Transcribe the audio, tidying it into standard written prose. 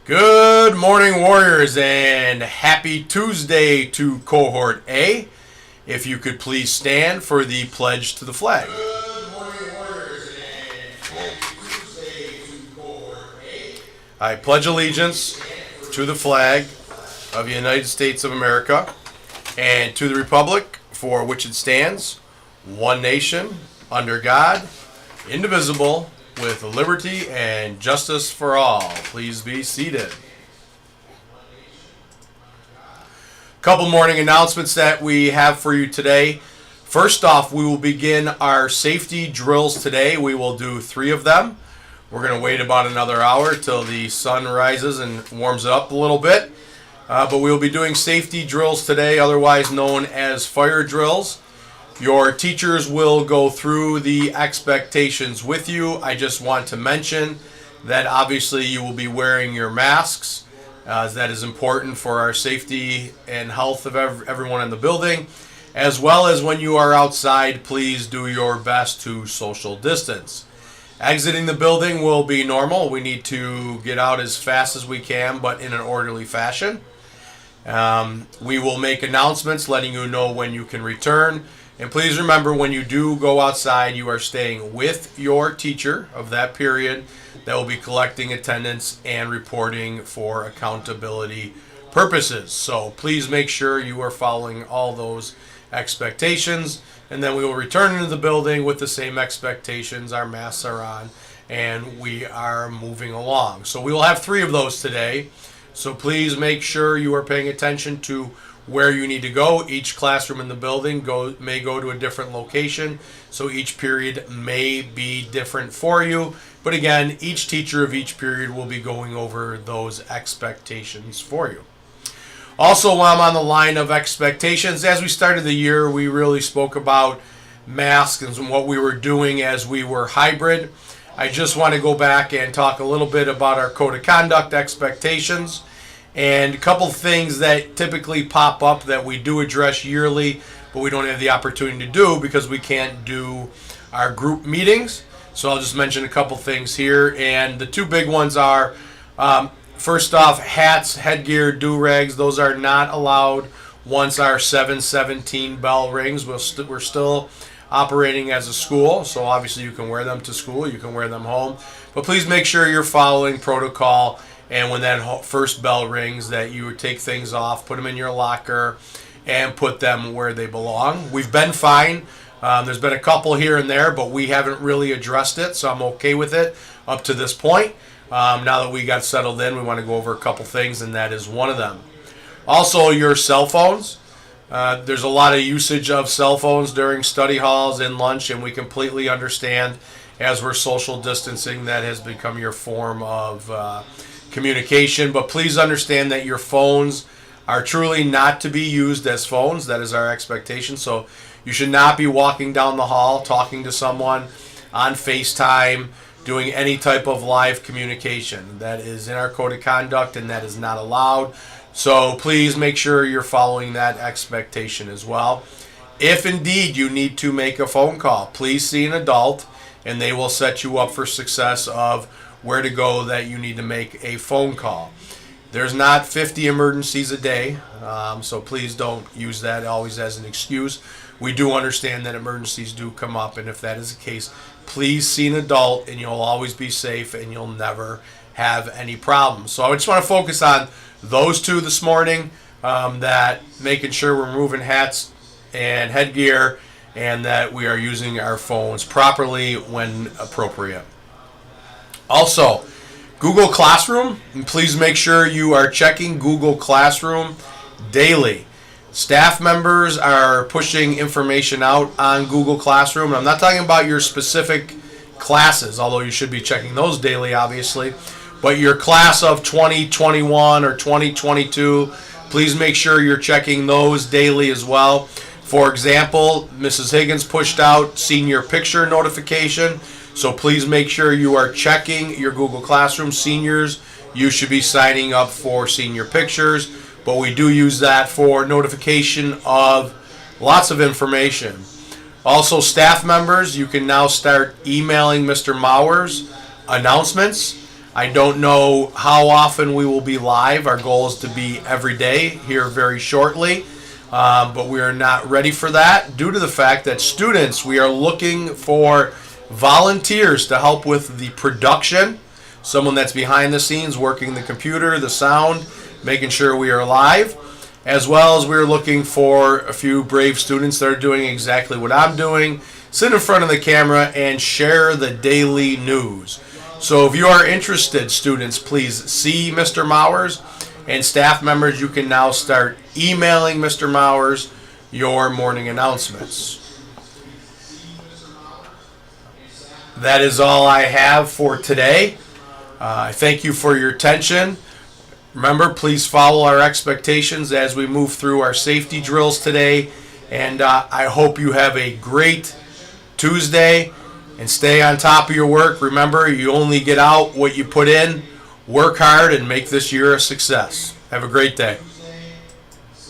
Good morning, Warriors, and happy Tuesday to Cohort A. If you could please stand for the pledge to the flag. Good morning, Warriors, and happy Tuesday to Cohort A. I pledge allegiance to the flag of the United States of America and to the republic for which it stands, one nation, under God, indivisible, with liberty and justice for all. Please be seated. Couple morning announcements that we have for you today. First off, we will begin our safety drills today. We will do 3 of them. We're going to wait about another hour till the sun rises and warms it up a little bit. But we will be doing safety drills today, otherwise known as fire drills. Your teachers will go through the expectations with you. I just want to mention that obviously you will be wearing your masks, as that is important for our safety and health of everyone in the building. As well as when you are outside, please do your best to social distance. Exiting the building will be normal. We need to get out as fast as we can, but in an orderly fashion. We will make announcements letting you know when you can return. And please remember, when you do go outside, you are staying with your teacher of that period that will be collecting attendance and reporting for accountability purposes. So please make sure you are following all those expectations. And then we will return into the building with the same expectations. Our masks are on and we are moving along. So we will have 3 of those today. So please make sure you are paying attention to where you need to go. Each classroom in the building may go to a different location, so each period may be different for you. But again, each teacher of each period will be going over those expectations for you. Also, while I'm on the line of expectations, as we started the year, we really spoke about masks and what we were doing as we were hybrid. I just want to go back and talk a little bit about our code of conduct expectations. And a couple things that typically pop up that we do address yearly, but we don't have the opportunity to do because we can't do our group meetings. So I'll just mention a couple things here. And the 2 big ones are, first off, hats, headgear, do-rags. Those are not allowed once our 7:17 bell rings. We're still operating as a school, so obviously you can wear them to school, you can wear them home. But please make sure you're following protocol. And when that first bell rings, that you would take things off, put them in your locker, and put them where they belong. We've been fine. There's been a couple here and there, but we haven't really addressed it, so I'm okay with it up to this point. Now that we got settled in, we want to go over a couple things, and that is one of them. Also, your cell phones. There's a lot of usage of cell phones during study halls and lunch, and we completely understand as we're social distancing that has become your form of communication. But please understand that your phones are truly not to be used as phones. That is our expectation. So you should not be walking down the hall talking to someone on FaceTime, doing any type of live communication. That is in our code of conduct and that is not allowed. So please make sure you're following that expectation as well. If indeed you need to make a phone call, please see an adult and they will set you up for success of where to go that you need to make a phone call. There's not 50 emergencies a day, so please don't use that always as an excuse. We do understand that emergencies do come up, and if that is the case, please see an adult and you'll always be safe and you'll never have any problems. So I just want to focus on those 2 this morning, that making sure we're moving hats and headgear and that we are using our phones properly when appropriate. Also, Google Classroom, and please make sure you are checking Google Classroom daily. Staff members are pushing information out on Google Classroom. I'm not talking about your specific classes, although you should be checking those daily, obviously. But your class of 2021 or 2022, please make sure you're checking those daily as well. For example, Mrs. Higgins pushed out senior picture notification. So please make sure you are checking your Google Classroom. Seniors, you should be signing up for senior pictures, but we do use that for notification of lots of information. Also, staff members, you can now start emailing Mr. Mowers announcements. I don't know how often we will be live. Our goal is to be every day here very shortly, but we are not ready for that due to the fact that students, we are looking for volunteers to help with the production, someone that's behind the scenes working the computer, the sound, making sure we are live, as well as we're looking for a few brave students that are doing exactly what I'm doing, sit in front of the camera and share the daily news. So if you are interested, students, please see Mr. Mowers, and staff members, you can now start emailing Mr. Mowers your morning announcements. That is all I have for today. I thank you for your attention. Remember, please follow our expectations as we move through our safety drills today. And I hope you have a great Tuesday and stay on top of your work. Remember, you only get out what you put in. Work hard and make this year a success. Have a great day.